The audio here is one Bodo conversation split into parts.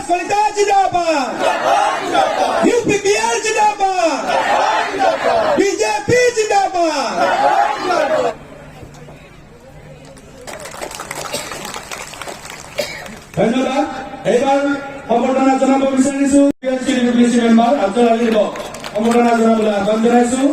Solidarity जिंदाबाद UPPL जिंदाबाद BJP जिंदाबाद ধন্যবাদ এবার সম্বৰ্ধনা জনাব বিচাৰিছো বিএনপি ডেপুটি মেম্বাৰ আব্দুল আলীক সম্বৰ্ধনা জনাবলৈ আহ্বান জনাইছো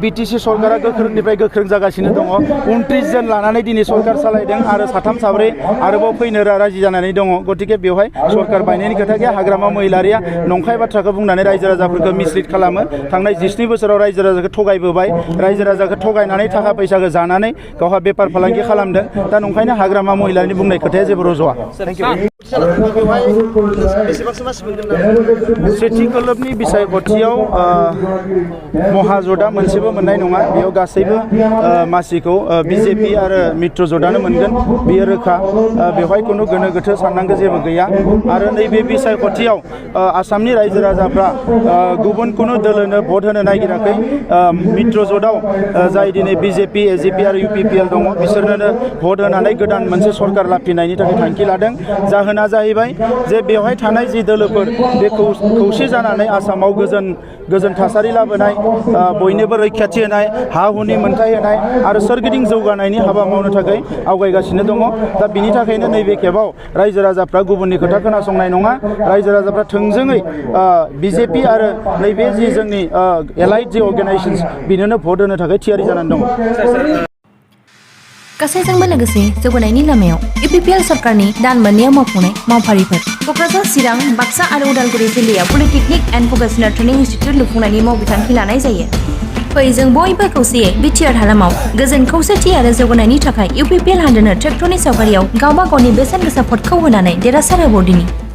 BTC सरकारा गोख्रोंनिफ्राय गोख्रों जागासिनो दङ 29 जन लानानै दिनै सरकार सालायदों आरो साथाम साब्रै आरोबाव फैनो राजि जानानै दङ गतिके बेवहाय सरकार बायनायनि खोथा गैया हाग्रामा महिलारिया नंखाय बाथ्राखौ बुंनानै रायजो राजाफोरखौ मिसलिड खालामो थांनाय 17 बोसोराव रायजो राजाखौ थगायबोबाय रायजो राजाखौ थगायनानै थाखा फैसाखौ जानानै गावहा बेफार फालांगि खालामदों दा नंखायनो हाग्रामा महिलारिनि बुंनाय खोथाया जेबो रज'आ थेंक इउ सेथि खोलोबनि बिसायख'थियाव महाजोता मोनसेबो मोननाय नङा बेयाव गासैबो मासिखौ बिजेपि आरो मित्र ज'टानो मोनगोन बेयो रोखा बेवहाय खुनु गोनो गोथो साननांगौ जेबो गैया आरो नैबे बिसायख'थियाव आसामनि रायजो राजाफ्रा गुबुन कुनु दोलोनो भट होनो नागिराखै मित्र ज'टाव जाय दिनै बिजेपि एजिपि आरो इउपिपिएल दङ बिसोरनो भट होनानै गोदान मोनसे सरकार लाफिनायनि थाखाय थांखि लादों जाहोना जाहैबाय जे बेवहाय थानाय जि दोलोफोर बे खौसे जानानै आसामाव गोजोन थासारि लाबोनाय बयनोबो रैखाथि होनाय हा हुनि मोनथाय होनाय आरो सोरगिदिं जौगानायनि हाबा मावनो थाखाय आवगायगासिनो दङ दा बिनि थाखायनो नैबे खेबाव रायजो राजाफ्रा गुबुननि खोथा खोनासंनाय नङा रायजो राजाफ्रा थोंजोङै बिजेपि आरो नैबे जि जोंनि एलाइड जि अर्गानाइजेशन्स बिनोनो भट होनो थाखाय थियारि जानानै दङ गासैजोंबो लोगोसे जौगानायनि लामायाव इउपिपिएल सरकारनि दान मोननैयाव मावफुंनाय मावफारिफोर क'क्राझार चिरां बाक्सा आरो उदालगुरि जिल्लायाव polytechnic and vocational training institute लुफुंनायनि मावबिथांखि लानाय जायो फै जों बयबो खौसेयै बिटिआर हालामाव गोजोन खौसेथि आरो जौगानायनि थाखाय इउपिपिएल हानजानो ट्रेक्टरनि सावगारियाव गावबा गावनि बेसेन गोसा भटखौ होनानै देरहासार होबावदिनि